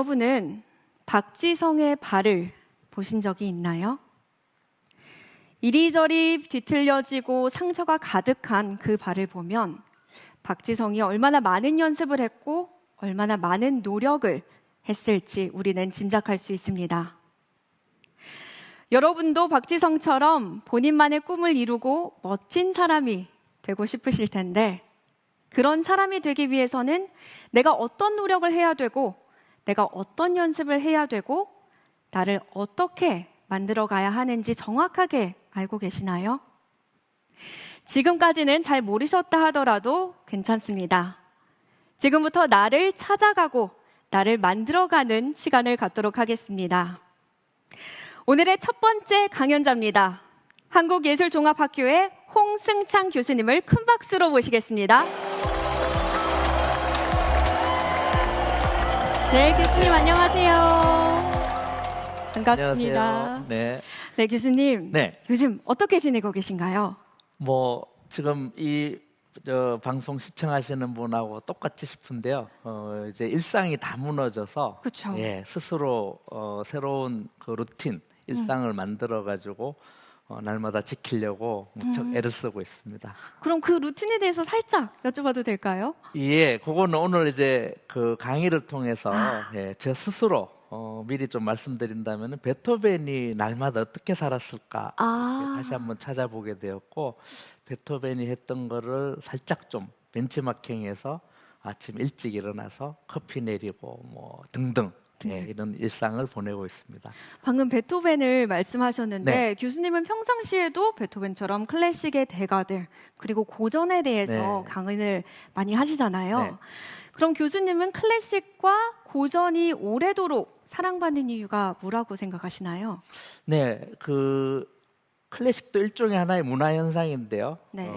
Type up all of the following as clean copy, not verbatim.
여러분은 박지성의 발을 보신 적이 있나요? 이리저리 뒤틀려지고 상처가 가득한 그 발을 보면 박지성이 얼마나 많은 연습을 했고 얼마나 많은 노력을 했을지 우리는 짐작할 수 있습니다. 여러분도 박지성처럼 본인만의 꿈을 이루고 멋진 사람이 되고 싶으실 텐데, 그런 사람이 되기 위해서는 내가 어떤 노력을 해야 되고 내가 어떤 연습을 해야 되고 나를 어떻게 만들어 가야 하는지 정확하게 알고 계시나요? 지금까지는 잘 모르셨다 하더라도 괜찮습니다. 지금부터 나를 찾아가고 나를 만들어가는 시간을 갖도록 하겠습니다. 오늘의 첫 번째 강연자입니다. 한국예술종합학교의 홍승창 교수님을 큰 박수로 모시겠습니다. 네, 교수님 안녕하세요. 반갑습니다. 안녕하세요. 네. 네, 교수님. 네. 요즘 어떻게 지내고 계신가요? 지금 이 방송 시청하시는 분하고 똑같이 싶은데요. 이제 일상이 다 무너져서 그렇죠. 예, 스스로 새로운 그 루틴, 일상을 만들어 가지고 날마다 지키려고 무척 애를 쓰고 있습니다. 그럼 그 루틴에 대해서 살짝 여쭤봐도 될까요? 예, 그거는 오늘 이제 그 강의를 통해서 예, 제 스스로 미리 좀 말씀드린다면 베토벤이 날마다 어떻게 살았을까 예, 다시 한번 찾아보게 되었고, 베토벤이 했던 거를 살짝 좀 벤치마킹해서 아침 일찍 일어나서 커피 내리고 뭐 등등 예, 이런 일상을 보내고 있습니다. 방금 베토벤을 말씀하셨는데 네. 교수님은 평상시에도 베토벤처럼 클래식의 대가들 그리고 고전에 대해서 네. 강연을 많이 하시잖아요. 네. 그럼 교수님은 클래식과 고전이 오래도록 사랑받는 이유가 뭐라고 생각하시나요? 네, 그 클래식도 일종의 하나의 문화 현상인데요. 네.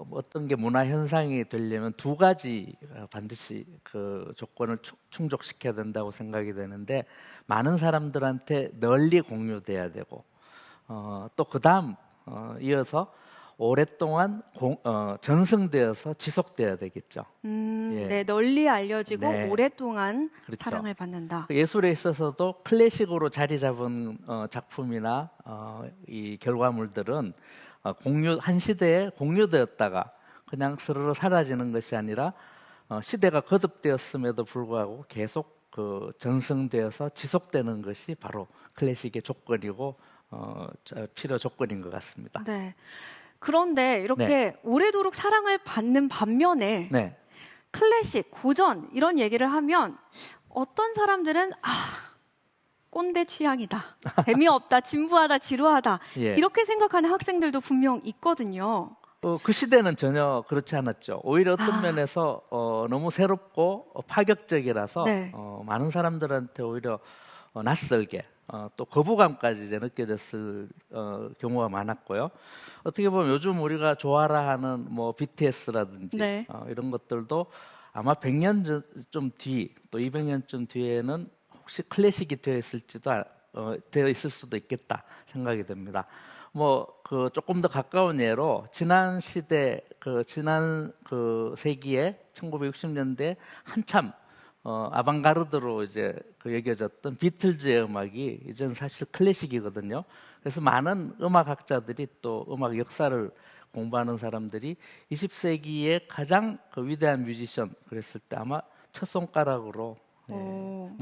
어떤 게 문화 현상이 되려면 두 가지 반드시 그 조건을 충족시켜야 된다고 생각이 되는데, 많은 사람들한테 널리 공유돼야 되고, 또 그다음 이어서 오랫동안 전승되어서 지속돼야 되겠죠. 예. 네, 널리 알려지고 네. 오랫동안 그렇죠. 사랑을 받는다. 예술에 있어서도 클래식으로 자리 잡은 작품이나 이 결과물들은 한 시대에 공유되었다가 그냥 스르르 사라지는 것이 아니라 시대가 거듭되었음에도 불구하고 계속 그 전승되어서 지속되는 것이 바로 클래식의 조건이고 필요 조건인 것 같습니다. 네. 그런데 이렇게 오래도록 사랑을 받는 반면에 네. 클래식, 고전 이런 얘기를 하면 어떤 사람들은 꼰대 취향이다, 재미없다, 진부하다, 지루하다 예. 이렇게 생각하는 학생들도 분명 있거든요. 그 시대는 전혀 그렇지 않았죠. 오히려 어떤 면에서 너무 새롭고 파격적이라서 네. 많은 사람들한테 오히려 낯설게 또 거부감까지 이제 느껴졌을 경우가 많았고요. 어떻게 보면 요즘 우리가 좋아라 하는 뭐 BTS라든지 네. 이런 것들도 아마 100년 좀 뒤, 또 200년쯤 뒤에는 혹시 클래식이 되어 있을 수도 있겠다 생각이 됩니다. 그 조금 더 가까운 예로 지난 세기에 1960년대 한참 아방가르드로 이제 여겨졌던 비틀즈의 음악이 이제는 사실 클래식이거든요. 그래서 많은 음악학자들이 또 음악 역사를 공부하는 사람들이 20세기의 가장 위대한 뮤지션 그랬을 때 아마 첫 손가락으로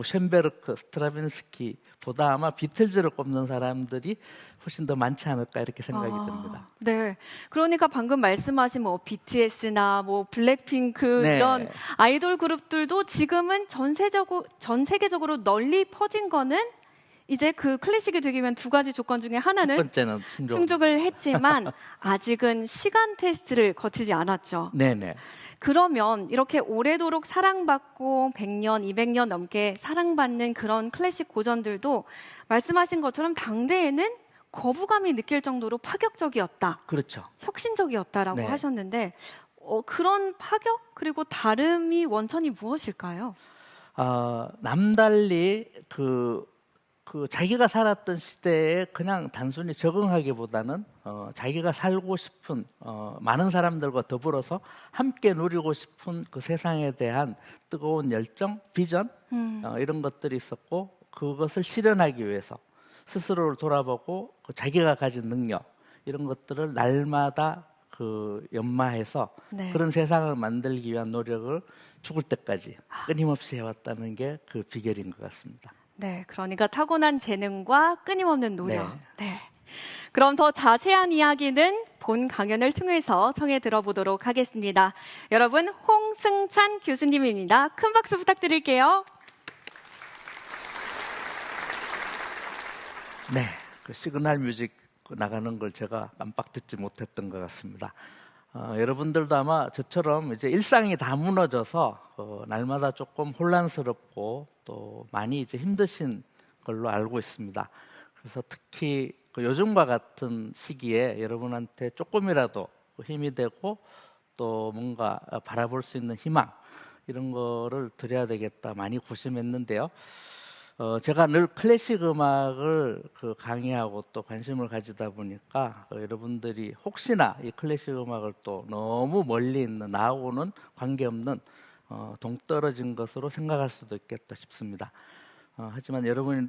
쇤베르크, 스트라빈스키보다 아마 비틀즈를 꼽는 사람들이 훨씬 더 많지 않을까 이렇게 생각이 듭니다. 네, 그러니까 방금 말씀하신 BTS나 블랙핑크 네. 이런 아이돌 그룹들도 지금은 전 세계적으로 널리 퍼진 거는 이제 그 클래식이 되기 위한 두 가지 조건 중에 하나는 첫 번째는 충족을 했지만 아직은 시간 테스트를 거치지 않았죠. 네네. 그러면 이렇게 오래도록 사랑받고 100년, 200년 넘게 사랑받는 그런 클래식 고전들도 말씀하신 것처럼 당대에는 거부감이 느낄 정도로 파격적이었다. 그렇죠. 혁신적이었다라고 네. 하셨는데 그런 파격 그리고 다름이 원천이 무엇일까요? 남달리 그 그 자기가 살았던 시대에 그냥 단순히 적응하기보다는 자기가 살고 싶은 많은 사람들과 더불어서 함께 누리고 싶은 그 세상에 대한 뜨거운 열정, 비전 이런 것들이 있었고 그것을 실현하기 위해서 스스로를 돌아보고 그 자기가 가진 능력 이런 것들을 날마다 그 연마해서 네. 그런 세상을 만들기 위한 노력을 죽을 때까지 끊임없이 해왔다는 게 그 비결인 것 같습니다. 네, 그러니까 타고난 재능과 끊임없는 노력. 네. 네. 그럼 더 자세한 이야기는 본 강연을 통해서 청해 들어보도록 하겠습니다. 여러분, 홍승찬 교수님입니다. 큰 박수 부탁드릴게요. 네, 그 시그널 뮤직 나가는 걸 제가 깜빡 듣지 못했던 것 같습니다. 여러분들도 아마 저처럼 이제 일상이 다 무너져서 날마다 조금 혼란스럽고 또 많이 이제 힘드신 걸로 알고 있습니다. 그래서 특히 그 요즘과 같은 시기에 여러분한테 조금이라도 힘이 되고 또 뭔가 바라볼 수 있는 희망 이런 거를 드려야 되겠다 많이 고심했는데요. 제가 늘 클래식 음악을 그 강의하고 또 관심을 가지다 보니까 여러분들이 혹시나 이 클래식 음악을 또 너무 멀리 있는 나하고는 관계없는 동떨어진 것으로 생각할 수도 있겠다 싶습니다. 하지만 여러분이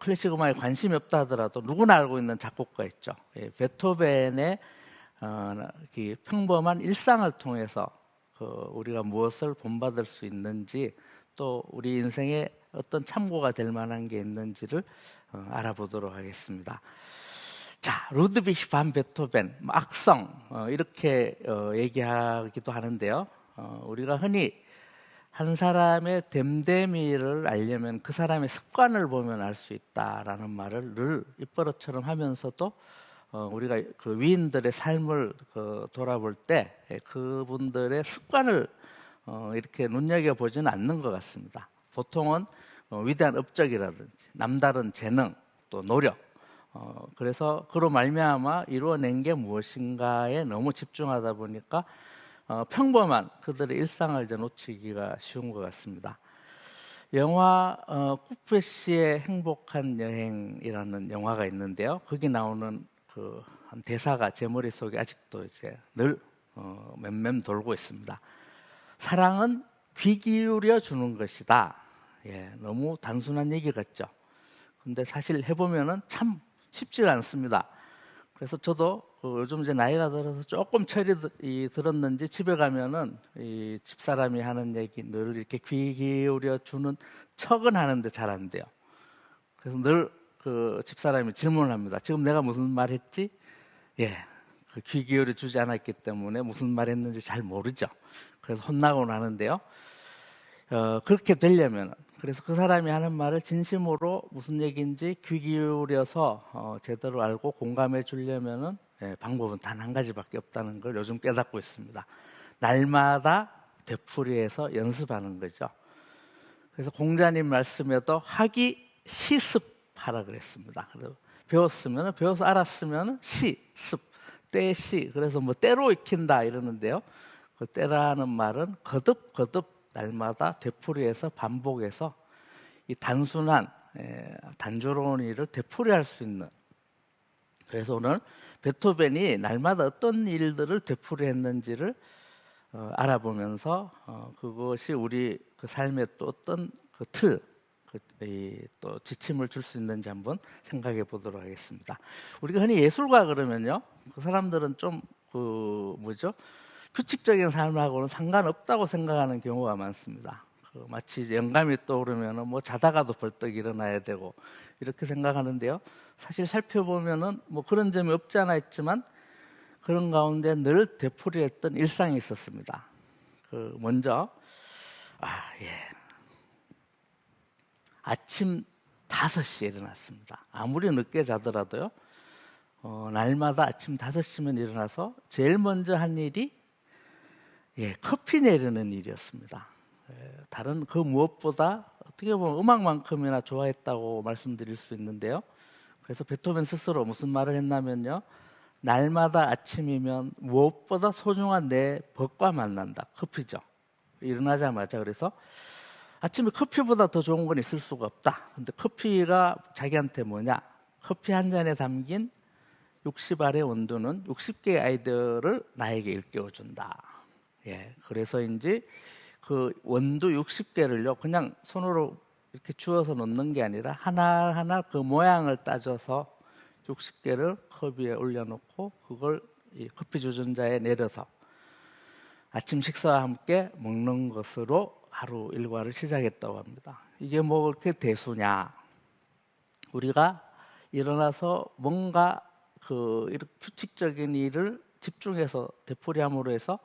클래식 음악에 관심이 없다 하더라도 누구나 알고 있는 작곡가 있죠. 예, 베토벤의 이 평범한 일상을 통해서 우리가 무엇을 본받을 수 있는지 또 우리 인생에 어떤 참고가 될 만한 게 있는지를 알아보도록 하겠습니다. 자, 루드비히 반 베토벤, 악성 이렇게 얘기하기도 하는데요. 우리가 흔히 한 사람의 됨됨이를 알려면 그 사람의 습관을 보면 알 수 있다라는 말을 늘 입버릇처럼 하면서도 우리가 그 위인들의 삶을 돌아볼 때 그분들의 습관을 이렇게 눈여겨보지는 않는 것 같습니다. 보통은 위대한 업적이라든지 남다른 재능 또 노력 그래서 그로 말미암아 이루어낸 게 무엇인가에 너무 집중하다 보니까 평범한 그들의 일상을 이제 놓치기가 쉬운 것 같습니다. 영화 쿠페 씨의 행복한 여행이라는 영화가 있는데요. 거기 나오는 그 한 대사가 제 머릿속에 아직도 이제 늘 맴맴 돌고 있습니다. 사랑은 귀 기울여 주는 것이다. 예, 너무 단순한 얘기 같죠. 근데 사실 해보면은 참 쉽지가 않습니다. 그래서 저도 요즘 이제 나이가 들어서 조금 철이 들었는지 집에 가면은 이 집사람이 하는 얘기 늘 이렇게 귀 기울여 주는 척은 하는데 잘 안 돼요. 그래서 늘 그 집사람이 질문을 합니다. 지금 내가 무슨 말 했지? 예, 그 귀 기울여 주지 않았기 때문에 무슨 말 했는지 잘 모르죠. 그래서 혼나고 나는데요. 그렇게 되려면 그래서 그 사람이 하는 말을 진심으로 무슨 얘기인지 귀 기울여서 제대로 알고 공감해 주려면은 방법은 단 한 가지밖에 없다는 걸 요즘 깨닫고 있습니다. 날마다 되풀이해서 연습하는 거죠. 그래서 공자님 말씀에도 하기 시습하라 그랬습니다. 그래서 배워서 알았으면 습, 때시 그래서 뭐 때로 익힌다 이러는데요. 그 때라는 말은 거듭 날마다 되풀이해서 반복해서 이 단순한 단조로운 일을 되풀이할 수 있는. 그래서 오늘 베토벤이 날마다 어떤 일들을 되풀이했는지를 알아보면서 그것이 우리 그 삶에 또 어떤 그 틀, 또 지침을 줄 수 있는지 한번 생각해 보도록 하겠습니다. 우리가 흔히 예술가 그러면요, 그 사람들은 좀 그 뭐죠? 규칙적인 삶하고는 상관없다고 생각하는 경우가 많습니다. 마치 영감이 떠오르면 뭐 자다가도 벌떡 일어나야 되고 이렇게 생각하는데요. 사실 살펴보면은 뭐 그런 점이 없지 않아 있지만 그런 가운데 늘 되풀이했던 일상이 있었습니다. 먼저 아침 5시에 일어났습니다. 아무리 늦게 자더라도요. 날마다 아침 5시면 일어나서 제일 먼저 한 일이 커피 내리는 일이었습니다. 다른 그 무엇보다 어떻게 보면 음악만큼이나 좋아했다고 말씀드릴 수 있는데요. 그래서 베토벤 스스로 무슨 말을 했냐면요. 날마다 아침이면 무엇보다 소중한 내 벗과 만난다. 커피죠. 일어나자마자 그래서 아침에 커피보다 더 좋은 건 있을 수가 없다. 근데 커피가 자기한테 뭐냐? 커피 한 잔에 담긴 60알의 온도는 60개의 아이들을 나에게 일깨워준다. 예, 그래서인지 그 원두 60개를요, 그냥 손으로 이렇게 주워서 놓는 게 아니라 하나하나 그 모양을 따져서 60개를 컵 위에 올려놓고 그걸 이 커피 주전자에 내려서 아침 식사와 함께 먹는 것으로 하루 일과를 시작했다고 합니다. 이게 뭐 그렇게 대수냐? 우리가 일어나서 뭔가 이렇게 규칙적인 일을 집중해서 되풀이함으로 해서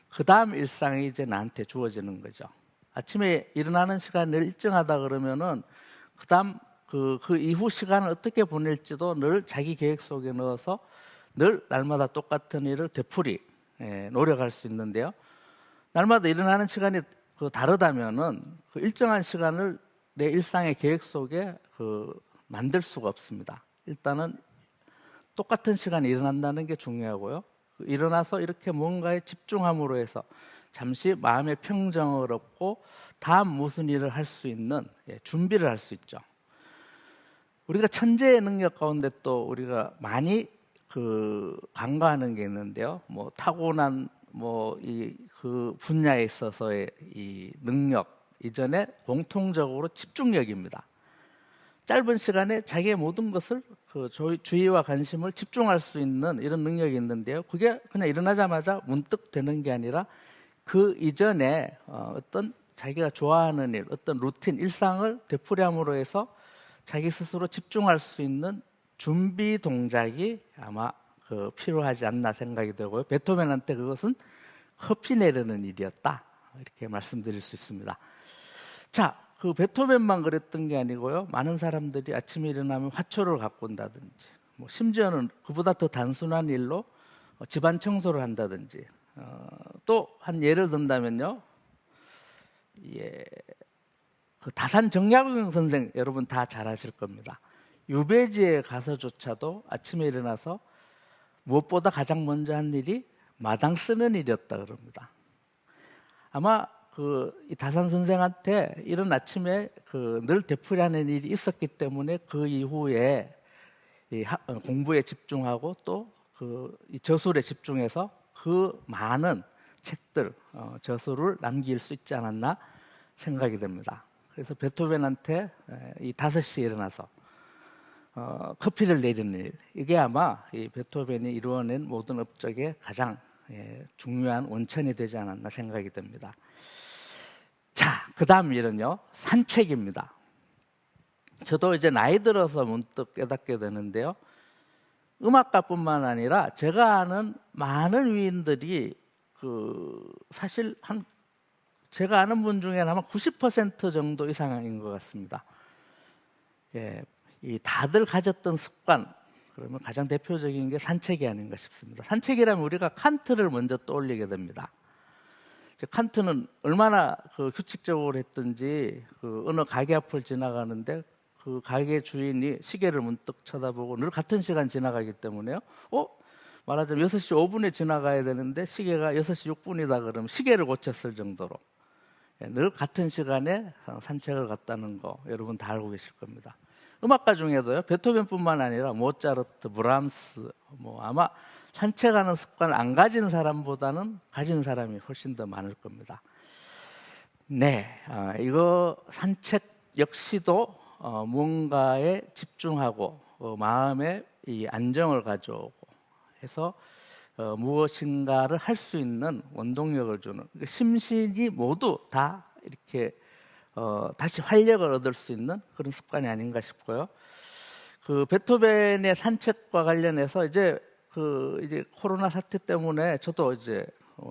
그 다음 일상이 이제 나한테 주어지는 거죠. 아침에 일어나는 시간을 일정하다 그러면은 그 다음 그 이후 시간을 어떻게 보낼지도 늘 자기 계획 속에 넣어서 늘 날마다 똑같은 일을 노력할 수 있는데요. 날마다 일어나는 시간이 다르다면은 그 일정한 시간을 내 일상의 계획 속에 만들 수가 없습니다. 일단은 똑같은 시간에 일어난다는 게 중요하고요. 일어나서 이렇게 뭔가에 집중함으로 해서 잠시 마음의 평정을 얻고 다음 무슨 일을 할 수 있는 준비를 할 수 있죠. 우리가 천재의 능력 가운데 또 우리가 많이 간과하는 게 있는데요. 뭐 타고난 그 분야에 있어서의 이 능력 이전에 공통적으로 집중력입니다. 짧은 시간에 자기의 모든 것을 주의와 관심을 집중할 수 있는 이런 능력이 있는데요. 그게 그냥 일어나자마자 문득 되는 게 아니라 그 이전에 어떤 자기가 좋아하는 일, 어떤 루틴, 일상을 되풀이함으로 해서 자기 스스로 집중할 수 있는 준비 동작이 아마 필요하지 않나 생각이 되고요. 베토벤한테 그것은 커피 내리는 일이었다. 이렇게 말씀드릴 수 있습니다. 자, 베토벤만 그랬던 게 아니고요. 많은 사람들이 아침에 일어나면 화초를 갖고 온다든지, 심지어는 그보다 더 단순한 일로 집안 청소를 한다든지, 또 한 예를 든다면요. 다산 정약용 선생 여러분 다 잘 아실 겁니다. 유배지에 가서조차도 아침에 일어나서 무엇보다 가장 먼저 한 일이 마당 쓰는 일이었다 그럽니다. 아마 이 다산 선생한테 이런 아침에 늘 되풀이하는 일이 있었기 때문에 그 이후에 공부에 집중하고 또 이 저술에 집중해서 그 많은 책들, 저술을 남길 수 있지 않았나 생각이 됩니다. 그래서 베토벤한테 이 5시에 일어나서 커피를 내리는 일, 이게 아마 이 베토벤이 이루어낸 모든 업적의 가장 중요한 원천이 되지 않았나 생각이 됩니다. 자, 그 다음 일은요, 산책입니다. 저도 이제 나이 들어서 문득 깨닫게 되는데요. 음악가뿐만 아니라 제가 아는 많은 위인들이 사실 제가 아는 분 중에는 아마 90% 정도 이상인 것 같습니다. 이 다들 가졌던 습관, 그러면 가장 대표적인 게 산책이 아닌가 싶습니다. 산책이라면 우리가 칸트를 먼저 떠올리게 됩니다. 칸트는 얼마나 규칙적으로 했든지 어느 가게 앞을 지나가는데 그 가게 주인이 시계를 문득 쳐다보고 늘 같은 시간 지나가기 때문에요. 말하자면 6시 5분에 지나가야 되는데 시계가 6시 6분이다 그러면 시계를 고쳤을 정도로 늘 같은 시간에 산책을 갔다는 거 여러분 다 알고 계실 겁니다. 음악가 중에도요, 베토벤뿐만 아니라 모차르트, 브람스, 아마 산책하는 습관을 안 가진 사람보다는 가진 사람이 훨씬 더 많을 겁니다. 네, 이거 산책 역시도 무언가에 집중하고 마음에 이 안정을 가져오고 해서 무엇인가를 할 수 있는 원동력을 주는, 심신이 모두 다 이렇게 다시 활력을 얻을 수 있는 그런 습관이 아닌가 싶고요. 베토벤의 산책과 관련해서 이제 코로나 사태 때문에 저도 이제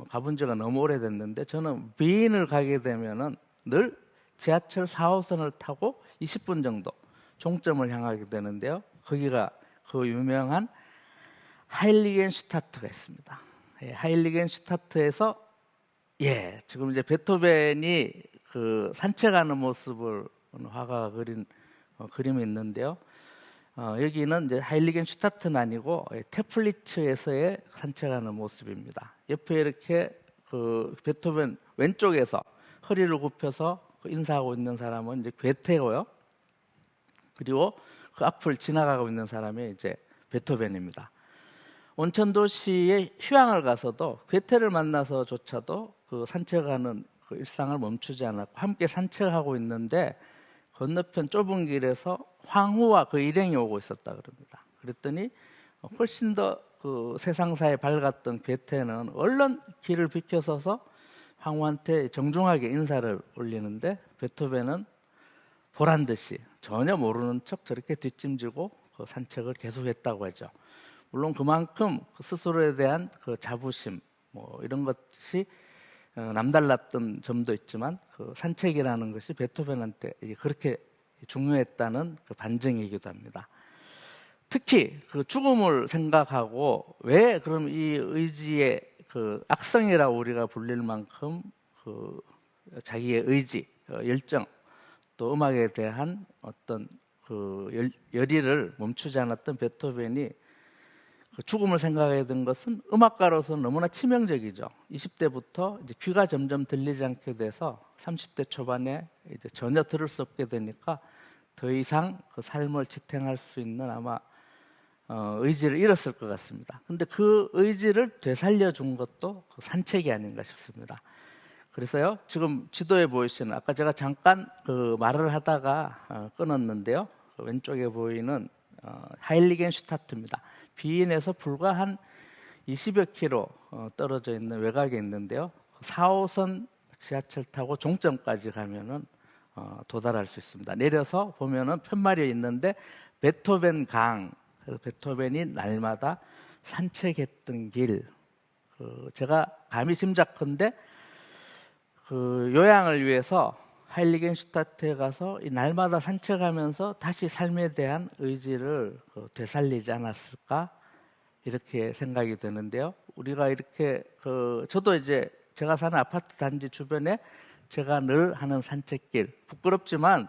가본 지가 너무 오래됐는데, 저는 비인을 가게 되면은 늘 지하철 4호선을 타고 20분 정도 종점을 향하게 되는데요. 거기가 그 유명한 하일리겐슈타트가 있습니다. 하일리겐슈타트에서 지금 이제 베토벤이 산책하는 모습을 화가가 그린 그림이 있는데요. 여기는 이제 하일리겐슈타트는 아니고 테플리츠에서의 산책하는 모습입니다. 옆에 이렇게 베토벤 왼쪽에서 허리를 굽혀서 인사하고 있는 사람은 이제 괴테고요. 그리고 그 앞을 지나가고 있는 사람이 이제 베토벤입니다. 온천 도시에 휴양을 가서도 괴테를 만나서조차도 그 산책하는 그 일상을 멈추지 않았고 함께 산책하고 있는데 건너편 좁은 길에서 황후와 그 일행이 오고 있었다 그럽니다. 그랬더니 훨씬 더 그 세상사에 밝았던 괴테는 얼른 길을 비켜서서 황후한테 정중하게 인사를 올리는데 베토벤은 보란 듯이 전혀 모르는 척 저렇게 뒷짐지고 그 산책을 계속했다고 하죠. 물론 그만큼 그 스스로에 대한 그 자부심 뭐 이런 것이 남달랐던 점도 있지만 그 산책이라는 것이 베토벤한테 그렇게 중요했다는 그 반증이기도 합니다. 특히 그 죽음을 생각하고 왜 그럼 이 의지의 그 악성이라고 우리가 불릴 만큼 그 자기의 의지, 열정 또 음악에 대한 어떤 그 열의를 멈추지 않았던 베토벤이 그 죽음을 생각하게 된 것은 음악가로서는 너무나 치명적이죠. 20대부터 이제 귀가 점점 들리지 않게 돼서 30대 초반에 이제 전혀 들을 수 없게 되니까 더 이상 그 삶을 지탱할 수 있는 아마 의지를 잃었을 것 같습니다. 근데 그 의지를 되살려 준 것도 그 산책이 아닌가 싶습니다. 그래서요, 지금 지도에 보이시는 아까 제가 잠깐 그 말을 하다가 끊었는데요. 그 왼쪽에 보이는 하일리겐슈타트입니다. 비인에서 불과 한 20여 킬로 떨어져 있는 외곽에 있는데요. 4호선 지하철 타고 종점까지 가면은 도달할 수 있습니다. 내려서 보면은 푯말이 있는데 베토벤 강, 그래서 베토벤이 날마다 산책했던 길. 제가 감히 짐작컨대 그 요양을 위해서 하일리겐슈타트에 가서 이 날마다 산책하면서 다시 삶에 대한 의지를 되살리지 않았을까 이렇게 생각이 되는데요. 우리가 이렇게 저도 이제 제가 사는 아파트 단지 주변에 제가 늘 하는 산책길 부끄럽지만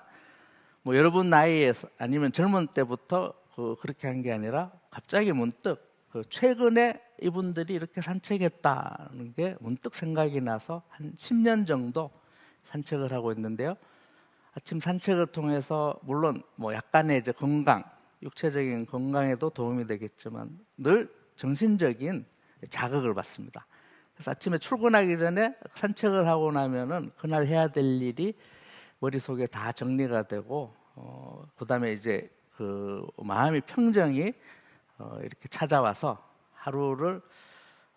뭐 여러분 나이에 아니면 젊은 때부터 그렇게 한 게 아니라 갑자기 문득 최근에 이분들이 이렇게 산책했다는 게 문득 생각이 나서 한 10년 정도 산책을 하고 있는데요. 아침 산책을 통해서 물론 뭐 약간의 이제 건강, 육체적인 건강에도 도움이 되겠지만 늘 정신적인 자극을 받습니다. 그래서 아침에 출근하기 전에 산책을 하고 나면은 그날 해야 될 일이 머릿속에 다 정리가 되고 그다음에 이제 그 마음의 평정이 이렇게 찾아와서 하루를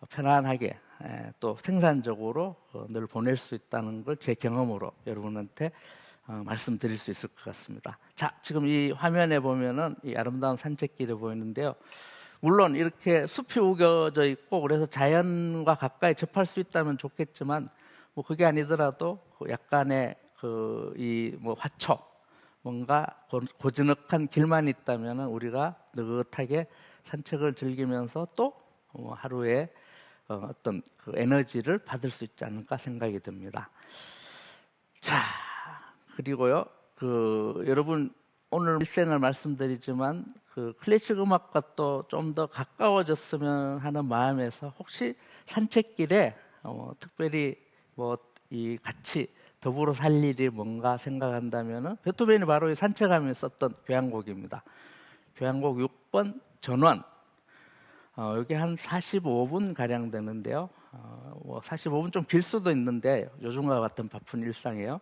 편안하게 또 생산적으로 늘 보낼 수 있다는 걸 제 경험으로 여러분한테 말씀드릴 수 있을 것 같습니다. 자, 지금 이 화면에 보면은 이 아름다운 산책길이 보이는데요. 물론 이렇게 숲이 우겨져 있고 그래서 자연과 가까이 접할 수 있다면 좋겠지만 뭐 그게 아니더라도 약간의 이 뭐 화초 뭔가 고즈넉한 길만 있다면 우리가 느긋하게 산책을 즐기면서 또 하루에 어떤 그 에너지를 받을 수 있지 않을까 생각이 듭니다. 자, 그리고요, 여러분 오늘 일생을 말씀드리지만 클래식 음악과 또 좀 더 가까워졌으면 하는 마음에서 혹시 산책길에 특별히 뭐 이 같이 더불어 살 일이 뭔가 생각한다면은 베토벤이 바로 이 산책하면서 썼던 교향곡입니다. 교향곡 6번 전원. 여기 한 45분 가량 되는데요. 뭐 45분 좀 길 수도 있는데 요즘과 같은 바쁜 일상이에요.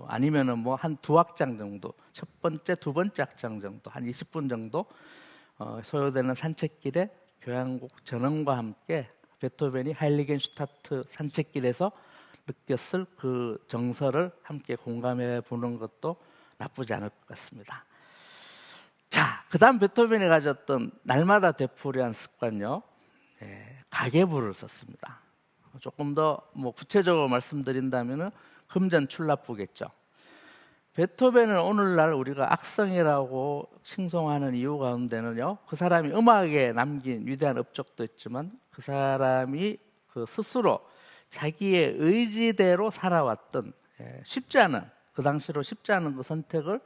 아니면은 뭐 한 두 악장 정도, 첫 번째, 두 번째 악장 정도, 한 20분 정도 소요되는 산책길에 교향곡 전원과 함께 베토벤이 하일리겐슈타트 산책길에서 느꼈을 그 정서를 함께 공감해 보는 것도 나쁘지 않을 것 같습니다. 자, 그 다음 베토벤이 가졌던 날마다 되풀이한 습관요, 가계부를 썼습니다. 조금 더 뭐 구체적으로 말씀드린다면은 금전출납부겠죠. 베토벤은 오늘날 우리가 악성이라고 칭송하는 이유 가운데는요, 그 사람이 음악에 남긴 위대한 업적도 있지만 그 사람이 스스로 자기의 의지대로 살아왔던 쉽지 않은, 그 당시로 쉽지 않은 그 선택을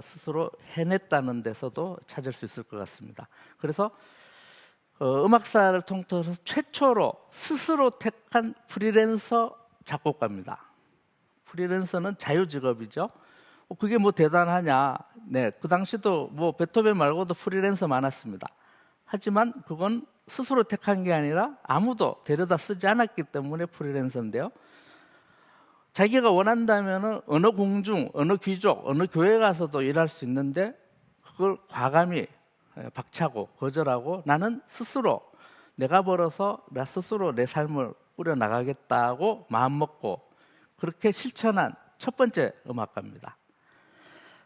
스스로 해냈다는 데서도 찾을 수 있을 것 같습니다. 그래서 음악사를 통틀어서 최초로 스스로 택한 프리랜서 작곡가입니다. 프리랜서는 자유직업이죠. 그게 뭐 대단하냐? 네, 그 당시도 뭐 베토벤 말고도 프리랜서 많았습니다. 하지만 그건 스스로 택한 게 아니라 아무도 데려다 쓰지 않았기 때문에 프리랜서인데요. 자기가 원한다면 어느 공중, 어느 귀족, 어느 교회 가서도 일할 수 있는데 그걸 과감히 박차고 거절하고 나는 스스로 내가 벌어서 나 스스로 내 삶을 꾸려나가겠다고 마음먹고 그렇게 실천한 첫 번째 음악가입니다.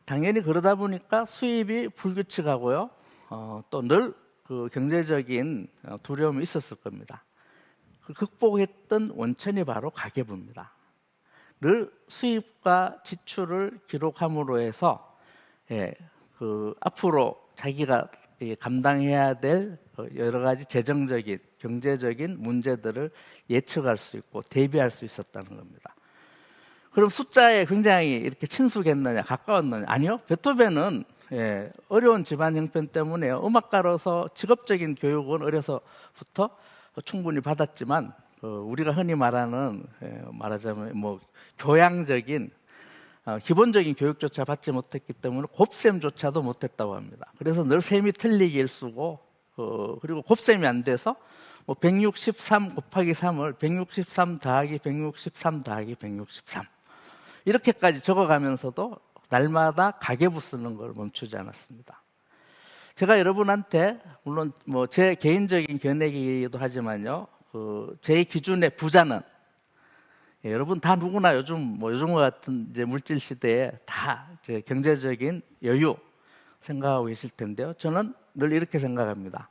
당연히 그러다 보니까 수입이 불규칙하고요. 또 늘 그 경제적인 두려움이 있었을 겁니다. 그 극복했던 원천이 바로 가계부입니다. 늘 수입과 지출을 기록함으로 해서 그 앞으로 자기가 감당해야 될 여러 가지 재정적인, 경제적인 문제들을 예측할 수 있고 대비할 수 있었다는 겁니다. 그럼 숫자에 굉장히 이렇게 친숙했느냐, 가까웠느냐? 아니요. 베토벤은 어려운 집안 형편 때문에 음악가로서 직업적인 교육은 어려서부터 충분히 받았지만 우리가 흔히 말하자면 뭐 교양적인 기본적인 교육조차 받지 못했기 때문에 곱셈조차도 못했다고 합니다. 그래서 늘 셈이 틀리기를 쓰고 그리고 곱셈이 안 돼서 뭐 163 곱하기 3을 163 더하기 163 더하기 163 이렇게까지 적어가면서도 날마다 가계부 쓰는 걸 멈추지 않았습니다. 제가 여러분한테 물론 뭐 제 개인적인 견해이기도 하지만요, 제 기준의 부자는 여러분 다 누구나 요즘과 같은 이제 물질 시대에 다 이제 경제적인 여유 생각하고 계실 텐데요. 저는 늘 이렇게 생각합니다.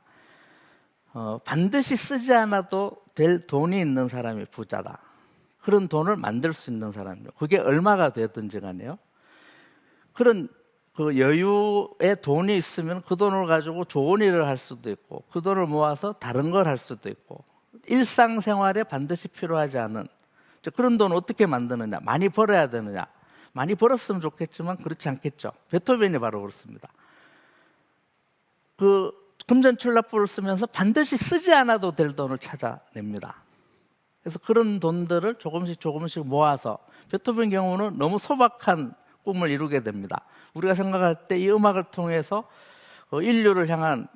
반드시 쓰지 않아도 될 돈이 있는 사람이 부자다. 그런 돈을 만들 수 있는 사람이요. 그게 얼마가 되든지 간에요. 그런 그 여유의 돈이 있으면 그 돈을 가지고 좋은 일을 할 수도 있고 그 돈을 모아서 다른 걸 할 수도 있고 일상생활에 반드시 필요하지 않은 그런 돈을 어떻게 만드느냐? 많이 벌어야 되느냐? 많이 벌었으면 좋겠지만 그렇지 않겠죠. 베토벤이 바로 그렇습니다. 그 금전출납부를 쓰면서 반드시 쓰지 않아도 될 돈을 찾아냅니다. 그래서 그런 돈들을 조금씩 모아서 베토벤 경우는 너무 소박한 꿈을 이루게 됩니다. 우리가 생각할 때 이 음악을 통해서 인류를 향한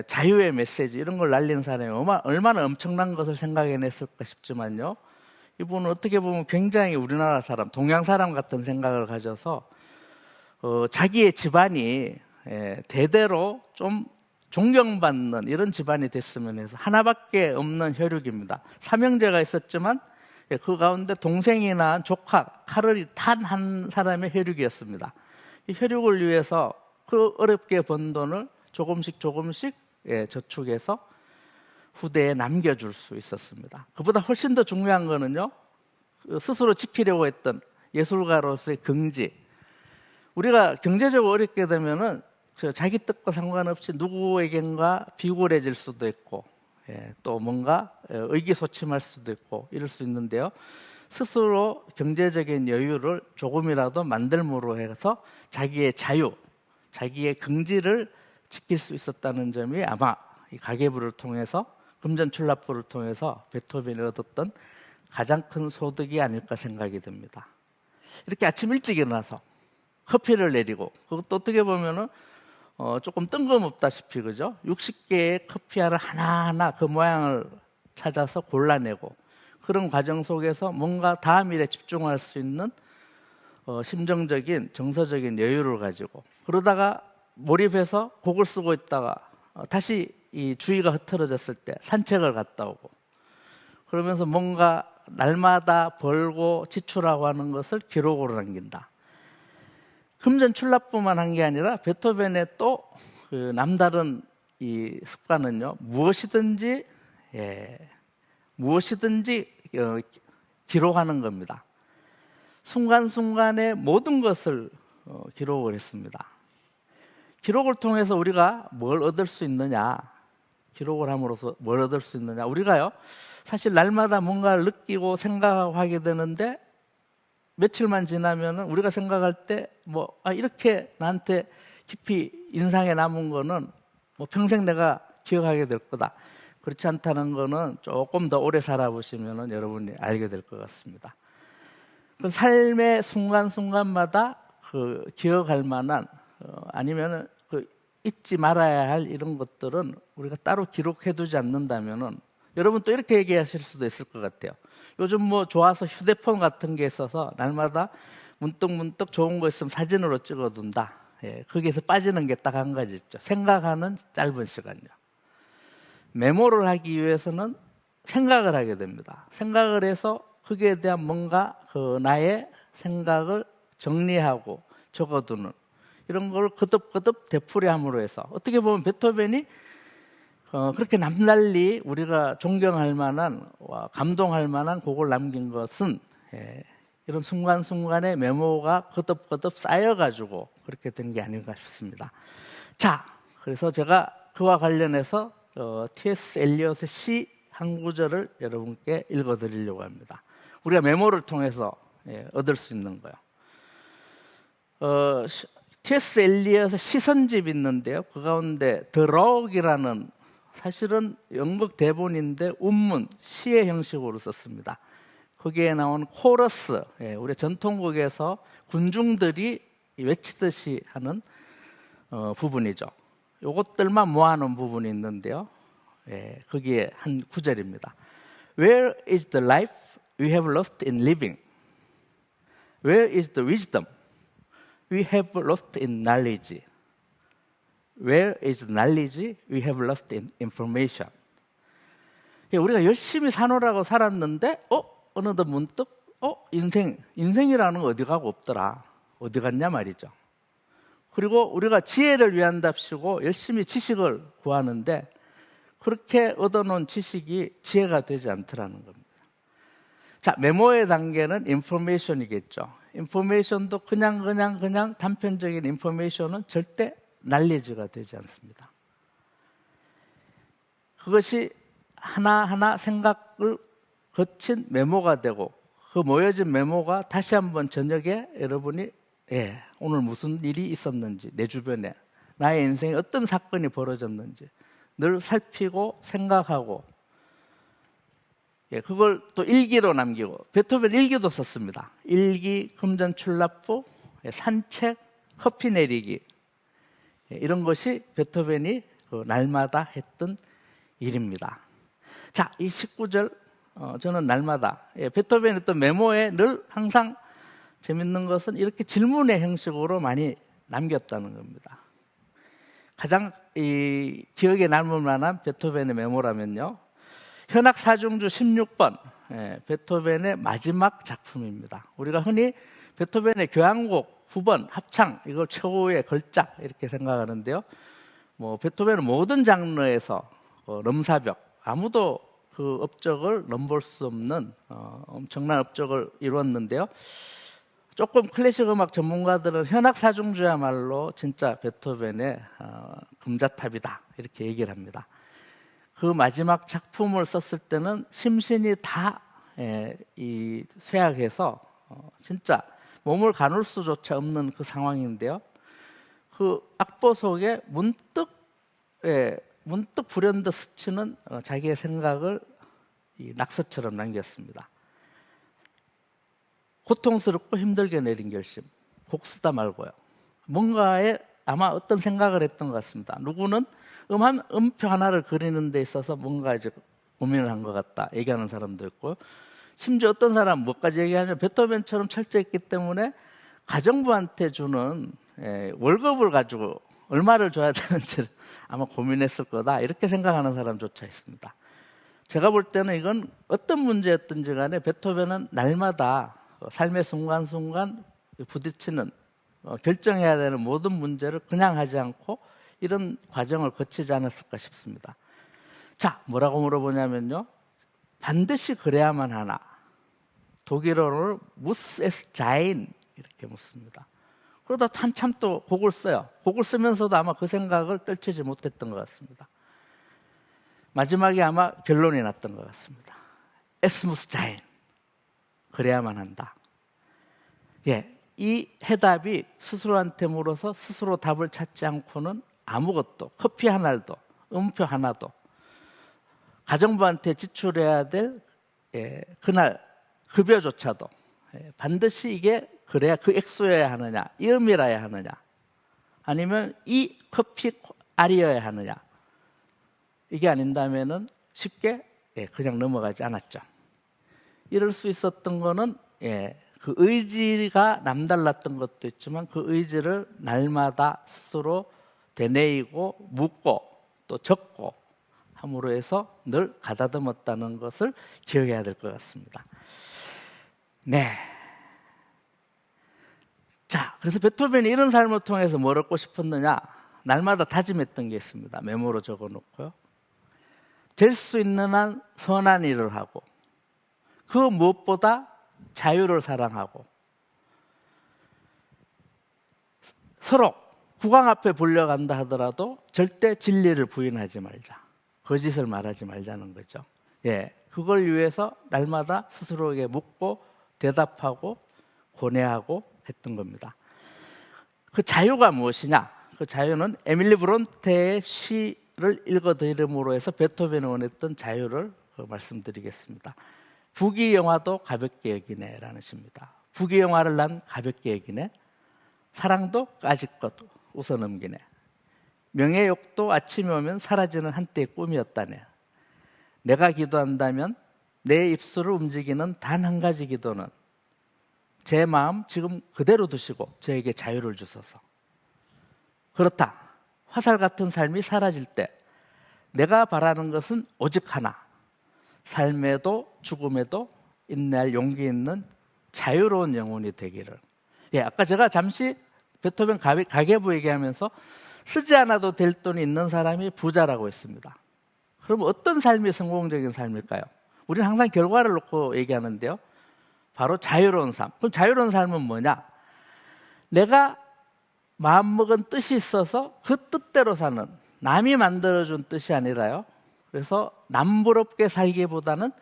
자유의 메시지 이런 걸 날린 사람이 얼마나 엄청난 것을 생각해냈을까 싶지만요. 이분은 어떻게 보면 굉장히 우리나라 사람, 동양 사람 같은 생각을 가져서 자기의 집안이 대대로 좀 존경받는 이런 집안이 됐으면 해서 하나밖에 없는 혈육입니다. 삼형제가 있었지만 그 가운데 동생이 낳은 조카 카를이 단 한 사람의 혈육이었습니다. 이 혈육을 위해서 그 어렵게 번 돈을 조금씩 저축해서 후대에 남겨줄 수 있었습니다. 그보다 훨씬 더 중요한 거는요, 스스로 지키려고 했던 예술가로서의 긍지. 우리가 경제적으로 어렵게 되면은 자기 뜻과 상관없이 누구에겐가 비굴해질 수도 있고 또 뭔가 의기소침할 수도 있고 이럴 수 있는데요. 스스로 경제적인 여유를 조금이라도 만들므로 해서 자기의 자유, 자기의 긍지를 지킬 수 있었다는 점이 아마 이 가계부를 통해서 금전출납부를 통해서 베토벤이 얻었던 가장 큰 소득이 아닐까 생각이 듭니다. 이렇게 아침 일찍 일어나서 커피를 내리고 그것도 어떻게 보면은 조금 뜬금없다시피 그죠? 60개의 커피알을 하나하나 그 모양을 찾아서 골라내고 그런 과정 속에서 뭔가 다음 일에 집중할 수 있는 심정적인 정서적인 여유를 가지고 그러다가 몰입해서 곡을 쓰고 있다가 다시 이 주의가 흐트러졌을 때 산책을 갔다 오고 그러면서 뭔가 날마다 벌고 지출하고 하는 것을 기록으로 남긴다. 금전출납부만 한 게 아니라 베토벤의 또 그 남다른 이 습관은요, 무엇이든지 기록하는 겁니다. 순간순간의 모든 것을 기록을 했습니다. 기록을 통해서 우리가 뭘 얻을 수 있느냐, 기록을 함으로써 뭘 얻을 수 있느냐, 우리가요 사실 날마다 뭔가를 느끼고 생각하고 하게 되는데 며칠만 지나면 우리가 생각할 때 이렇게 나한테 깊이 인상에 남은 거는 평생 내가 기억하게 될 거다. 그렇지 않다는 거는 조금 더 오래 살아보시면 여러분이 알게 될 것 같습니다. 그 삶의 순간순간마다 그 기억할 만한 아니면은 그 잊지 말아야 할 이런 것들은 우리가 따로 기록해두지 않는다면은 여러분 또 이렇게 얘기하실 수도 있을 것 같아요. 요즘 뭐 좋아서 휴대폰 같은 게 있어서 날마다 문득문득 좋은 거 있으면 사진으로 찍어둔다. 예, 거기에서 빠지는 게 딱 한 가지 있죠. 생각하는 짧은 시간이요. 메모를 하기 위해서는 생각을 하게 됩니다. 생각을 해서 거기에 대한 뭔가 그 나의 생각을 정리하고 적어두는 이런 걸 거듭거듭 되풀이함으로 해서 어떻게 보면 베토벤이 그렇게 남달리 우리가 존경할 만한 감동할 만한 곡을 남긴 것은 이런 순간순간의 메모가 거듭거듭 쌓여가지고 그렇게 된 게 아닌가 싶습니다. 자, 그래서 제가 그와 관련해서 T.S. 엘리엇의 시 한 구절을 여러분께 읽어드리려고 합니다. 우리가 메모를 통해서 얻을 수 있는 거예요. T.S. 엘리엇의 시선집이 있는데요. 그 가운데 The Rogue이라는 사실은 연극 대본인데 운문, 시의 형식으로 썼습니다. 거기에 나온 코러스, 우리 전통곡에서 군중들이 외치듯이 하는 부분이죠. 이것들만 모아놓은 부분이 있는데요. 거기에 한 구절입니다. Where is the life we have lost in living? Where is the wisdom we have lost in knowledge? Where is knowledge we have lost in information? 우리가 열심히 사노라고 살았는데 어느덧 문득 인생이라는 거 어디 가고 없더라. 어디 갔냐 말이죠. 그리고 우리가 지혜를 위한답시고 열심히 지식을 구하는데 그렇게 얻어놓은 지식이 지혜가 되지 않더라는 겁니다. 자, 메모의 단계는 인포메이션이겠죠. 인포메이션도 그냥 단편적인 인포메이션은 절대 날리지가 되지 않습니다. 그것이 하나하나 생각을 거친 메모가 되고 그 모여진 메모가 다시 한번 저녁에 여러분이 오늘 무슨 일이 있었는지 내 주변에 나의 인생에 어떤 사건이 벌어졌는지 늘 살피고 생각하고 그걸 또 일기로 남기고 베토벤 일기도 썼습니다. 일기, 금전출납부, 산책, 커피 내리기 이런 것이 베토벤이 그 날마다 했던 일입니다. 자, 이 19절 저는 날마다 베토벤의 어떤 메모에 늘 항상 재밌는 것은 이렇게 질문의 형식으로 많이 남겼다는 겁니다. 가장 이 기억에 남을 만한 베토벤의 메모라면요. 현악 사중주 16번 베토벤의 마지막 작품입니다. 우리가 흔히 베토벤의 교향곡 9번 합창 이걸 최고의 걸작 이렇게 생각하는데요. 뭐 베토벤은 모든 장르에서 넘사벽 아무도 그 업적을 넘볼 수 없는 엄청난 업적을 이루었는데요. 조금 클래식 음악 전문가들은 현악 사중주야말로 진짜 베토벤의 금자탑이다 이렇게 얘기를 합니다. 그 마지막 작품을 썼을 때는 심신이 다 이 쇠약해서 진짜 몸을 가눌 수조차 없는 그 상황인데요. 그 악보 속에 문득 불현듯 스치는 자기의 생각을 이 낙서처럼 남겼습니다. 고통스럽고 힘들게 내린 결심, 곡 쓰다 말고요. 뭔가에 아마 어떤 생각을 했던 것 같습니다. 누구는 음표 하나를 그리는 데 있어서 뭔가 이제 고민을 한 것 같다 얘기하는 사람도 있고요. 심지어 어떤 사람 뭐까지 얘기하냐면 베토벤처럼 철저했기 때문에 가정부한테 주는 월급을 가지고 얼마를 줘야 되는지 아마 고민했을 거다 이렇게 생각하는 사람조차 있습니다. 제가 볼 때는 이건 어떤 문제였든지 간에 베토벤은 날마다 삶의 순간순간 부딪히는 결정해야 되는 모든 문제를 그냥 하지 않고 이런 과정을 거치지 않았을까 싶습니다. 자, 뭐라고 물어보냐면요. 반드시 그래야만 하나. 독일어로 muss es sein 이렇게 묻습니다. 그러다 한참 또 곡을 써요. 곡을 쓰면서도 아마 그 생각을 떨치지 못했던 것 같습니다. 마지막에 아마 결론이 났던 것 같습니다. Es muss sein. 그래야만 한다. 이 해답이 스스로한테 물어서 스스로 답을 찾지 않고는 아무것도, 커피 한 알도, 음표 하나도, 가정부한테 지출해야 될 그날 급여조차도 반드시 이게 그래야 그 액수여야 하느냐, 이 음이라야 하느냐, 아니면 이 커피 알이어야 하느냐, 이게 아닌다면은 쉽게 그냥 넘어가지 않았죠. 이럴 수 있었던 거는 그 의지가 남달랐던 것도 있지만 그 의지를 날마다 스스로 되뇌이고 묻고 또 적고 함으로 해서 늘 가다듬었다는 것을 기억해야 될 것 같습니다. 네. 자, 그래서 베토벤이 이런 삶을 통해서 뭘 얻고 싶었느냐? 날마다 다짐했던 게 있습니다. 메모로 적어 놓고요. 될 수 있는 한 선한 일을 하고, 그 무엇보다 자유를 사랑하고, 서로 국왕 앞에 불려간다 하더라도 절대 진리를 부인하지 말자, 거짓을 말하지 말자는 거죠. 그걸 위해서 날마다 스스로에게 묻고 대답하고 고뇌하고 했던 겁니다. 그 자유가 무엇이냐? 그 자유는 에밀리 브론테의 시를 읽어드림으로 해서 베토벤이 원했던 자유를 말씀드리겠습니다. 부귀영화도 가볍게 여기네라는 시입니다. 부귀영화를 난 가볍게 여기네. 사랑도 까짓것 웃어 넘기네. 명예욕도 아침이 오면 사라지는 한때의 꿈이었다네. 내가 기도한다면 내 입술을 움직이는 단 한 가지 기도는 제 마음 지금 그대로 두시고 저에게 자유를 주소서. 그렇다. 화살 같은 삶이 사라질 때 내가 바라는 것은 오직 하나. 삶에도 죽음에도 인내할 용기 있는 자유로운 영혼이 되기를. 아까 제가 잠시 베토벤 가계부 얘기하면서 쓰지 않아도 될 돈이 있는 사람이 부자라고 했습니다. 그럼 어떤 삶이 성공적인 삶일까요? 우리는 항상 결과를 놓고 얘기하는데요. 바로 자유로운 삶. 그럼 자유로운 삶은 뭐냐? 내가 마음먹은 뜻이 있어서 그 뜻대로 사는, 남이 만들어준 뜻이 아니라요. 그래서 남부럽게 살기보다는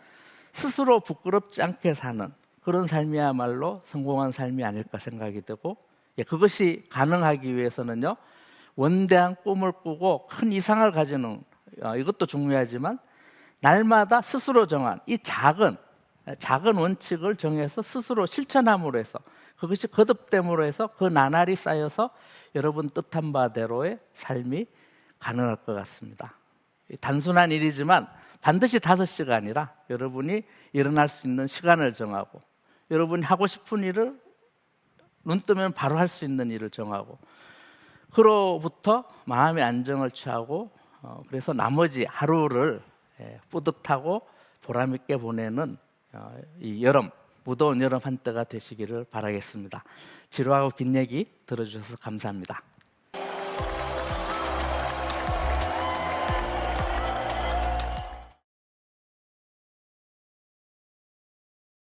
스스로 부끄럽지 않게 사는 그런 삶이야말로 성공한 삶이 아닐까 생각이 되고, 그것이 가능하기 위해서는요, 원대한 꿈을 꾸고 큰 이상을 가지는, 이것도 중요하지만 날마다 스스로 정한 이 작은 원칙을 정해서 스스로 실천함으로 해서, 그것이 거듭됨으로 해서 그 나날이 쌓여서 여러분 뜻한 바대로의 삶이 가능할 것 같습니다. 단순한 일이지만 반드시 5시가 아니라 여러분이 일어날 수 있는 시간을 정하고, 여러분이 하고 싶은 일을 눈 뜨면 바로 할 수 있는 일을 정하고, 그로부터 마음의 안정을 취하고, 그래서 나머지 하루를 뿌듯하고 보람 있게 보내는 이 여름, 무더운 여름 한때가 되시기를 바라겠습니다. 지루하고 긴 얘기 들어주셔서 감사합니다.